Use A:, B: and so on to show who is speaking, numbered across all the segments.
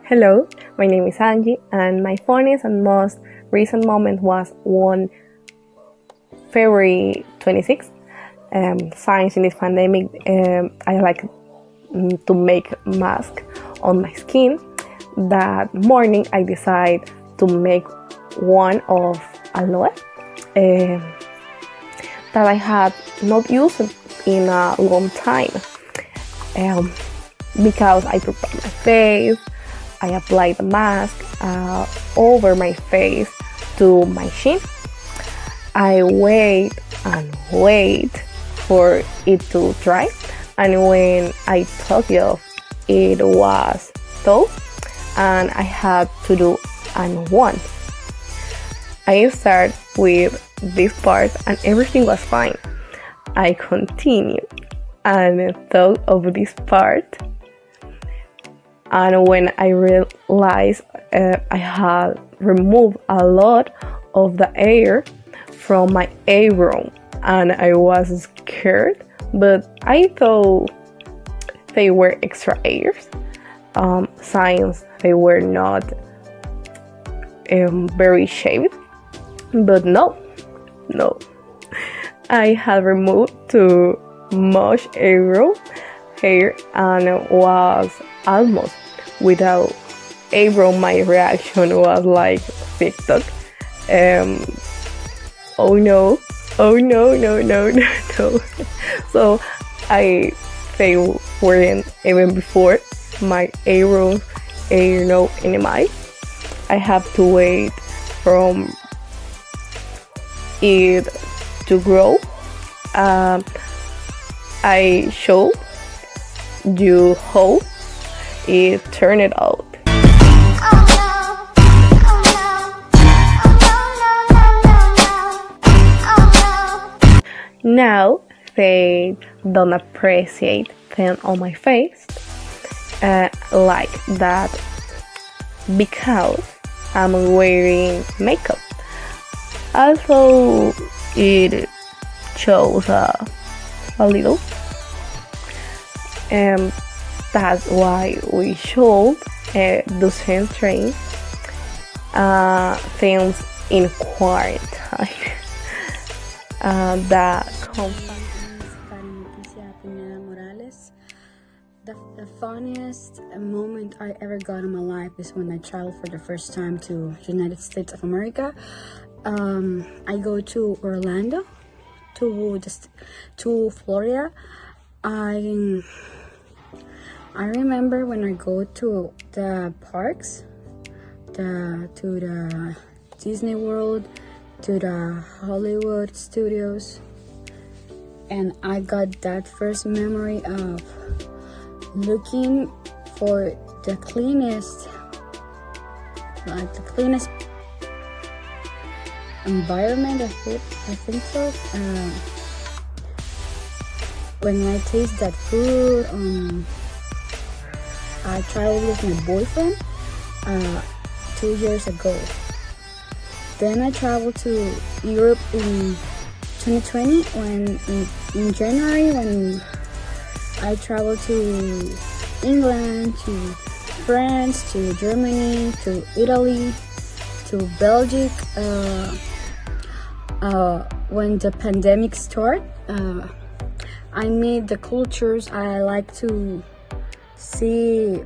A: Hello, my name is Angie, and my funniest and most recent moment was on February 26th. Since in this pandemic, I like to make mask on my skin. That morning, I decided to make one of aloe that I had not used in a long time because I prepared my face. I applied the mask over my face to my chin. I wait and wait for it to dry, and when I took it off, it was tough, and I had to do one. I started with this part, and everything was fine. I continued and thought of this part. And when I realized I had removed a lot of the air from my eyebrow, and I was scared, but I thought they were extra hairs, since they were not very shaved. But no, I had removed too much eyebrow hair and was almost without eyebrow. My reaction was like TikTok. Oh no. So they weren't even before my eyebrows, anymore. I have to wait from it to grow. I show you how it turned out. Now they don't appreciate them on my face like that because I'm wearing makeup. Also, it shows a little. That's why we should do some train things in quarantine. The
B: funniest moment I ever got in my life is when I traveled for the first time to United States of America. I go to Orlando, to Florida. I remember when I go to the parks, to the Disney World, to the Hollywood Studios, and I got that first memory of looking for the cleanest environment. I think so. When I taste that food, I traveled with my boyfriend 2 years ago. Then I traveled to Europe in 2020 in January, when I traveled to England, to France, to Germany, to Italy, to Belgium. When the pandemic started, I meet the cultures. I like to see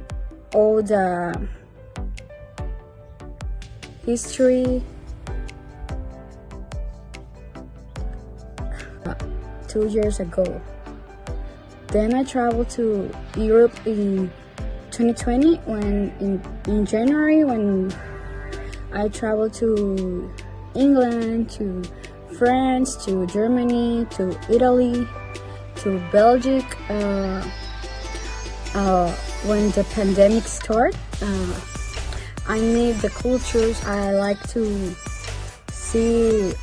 B: all the history. 2 years ago. Then I traveled to Europe in 2020 in January, when I traveled to England, to France, to Germany, to Italy, to Belgium. When the pandemic started, I meet the cultures. I like to see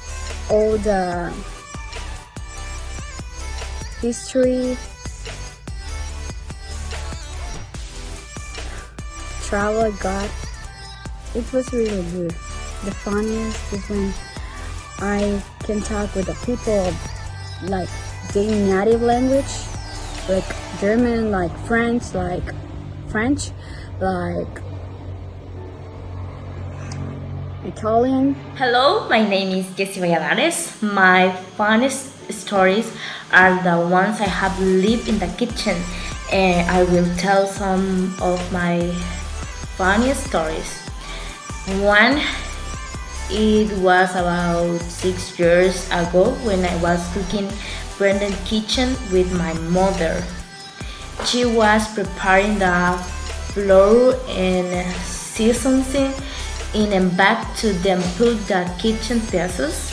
B: all the history. Travel I got, it was really good. The funniest is when I can talk with the people like their native language, like German, like French, like Colleen.
C: Hello, my name is Jessie Valladares. My funniest stories are the ones I have lived in the kitchen, and I will tell some of my funniest stories. One, it was about 6 years ago when I was cooking Brendan kitchen with my mother. She was preparing the flour and seasoning in a bag to then put the kitchen pieces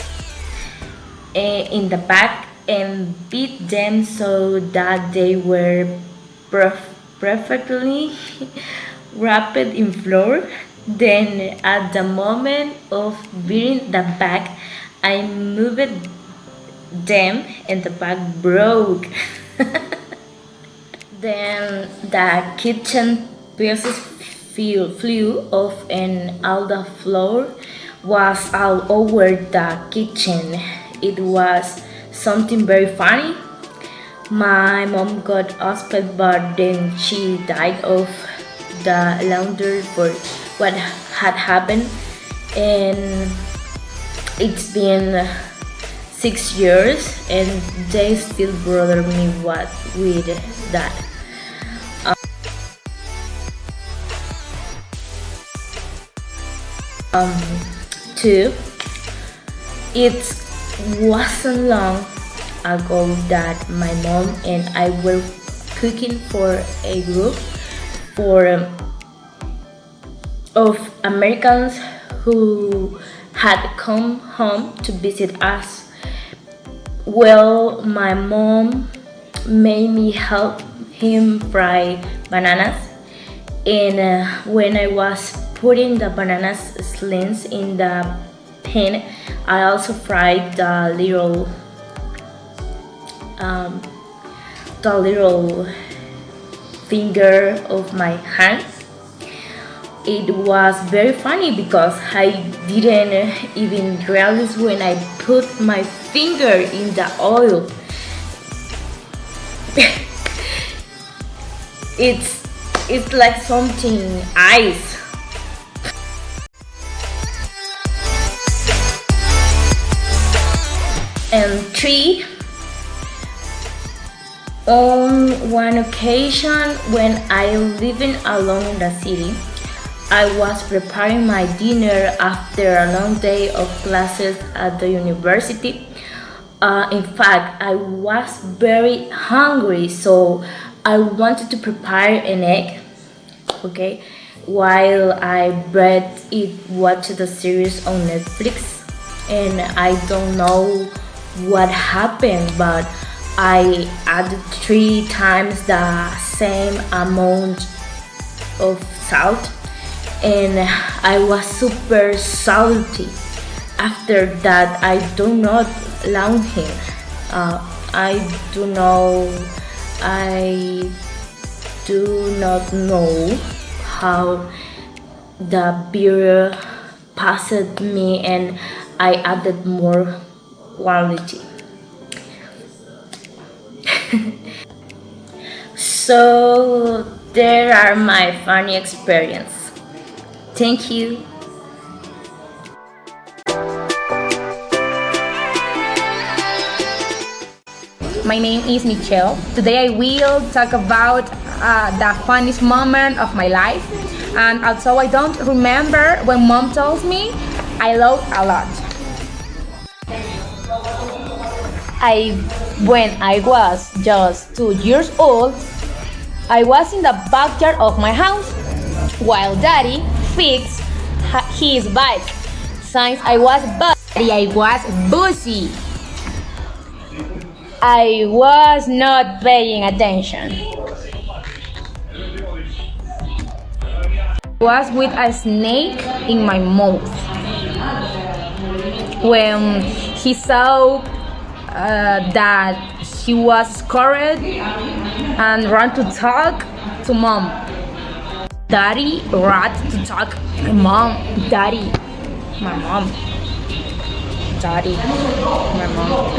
C: in the bag and beat them so that they were perfectly wrapped in flour. Then, at the moment of beating the bag, I moved them and the bag broke. Then the kitchen pieces flew off and all the flour was all over the kitchen. It was something very funny. My mom got upset, but then she died of the laundry for what had happened, and it's been 6 years and they still bother me with that. Two, it wasn't long ago that my mom and I were cooking for a group of Americans who had come home to visit us. Well, my mom made me help him fry bananas, and when I was putting the banana slings in the pan, I also fried the little finger of my hand. It was very funny because I didn't even realize when I put my finger in the oil. it's like something ice. And three, on one occasion when I living alone in the city, I was preparing my dinner after a long day of classes at the university. In fact, I was very hungry, so I wanted to prepare an egg. Okay, while I watched the series on Netflix, and I don't know what happened, but I added 3 times the same amount of salt, and I was super salty. After that, I do not like him. I do not know how the beer passed me, and I added more quality. So there are my funny experience. Thank you.
D: My name is Michelle. Today I will talk about the funniest moment of my life, and also I don't remember when mom tells me I love a lot. When I was just 2 years old, I was in the backyard of my house while Daddy fixed his bike. Since I was busy. I was not paying attention. I was with a snake in my mouth. When he saw that he was scared and ran to talk to mom. Daddy ran to talk to mom. Daddy, my mom. Daddy, my mom.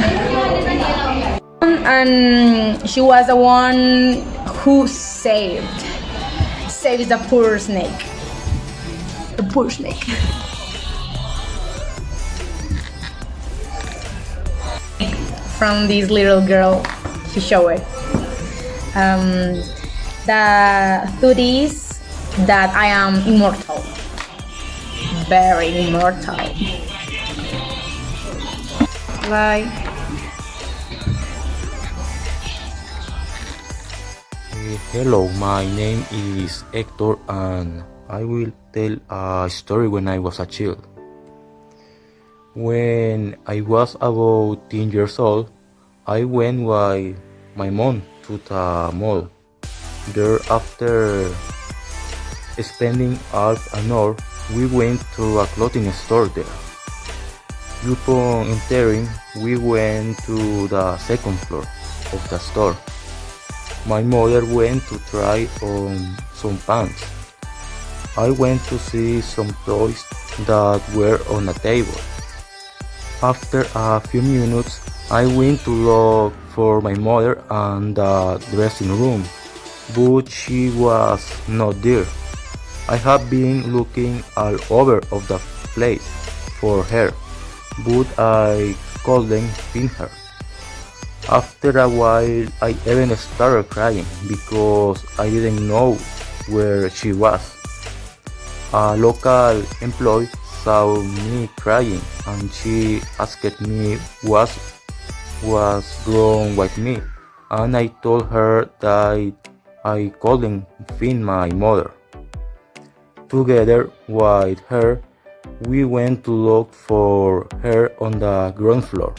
D: And she was the one who saved the poor snake. The poor snake. from this little girl she showed. The truth is that I am immortal, very immortal. Bye.
E: Hello, my name is Hector and I will tell a story when I was a child. When I was about 10 years old, I went with my mom to the mall. There, after spending half an hour, we went to a clothing store there. Upon entering, we went to the second floor of the store. My mother went to try on some pants. I went to see some toys that were on a table. After a few minutes, I went to look for my mother in the dressing room, but she was not there. I have been looking all over of the place for her, but I couldn't find her. After a while, I even started crying because I didn't know where she was. A local employee saw me crying and she asked me what was wrong with me, and I told her that I couldn't find my mother. Together with her, we went to look for her on the ground floor,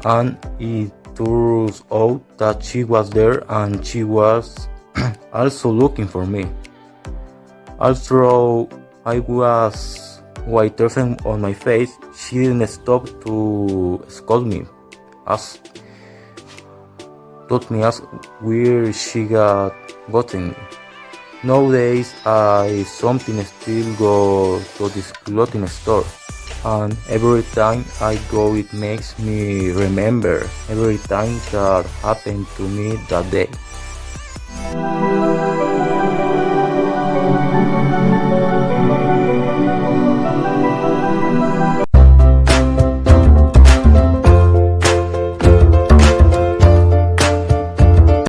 E: and it turns out that she was there and she was also looking for me. Although I was with tears on my face, she didn't stop to scold me, told me where she gotten me. Nowadays, I sometimes still go to this clothing store, and every time I go it makes me remember every time that happened to me that day.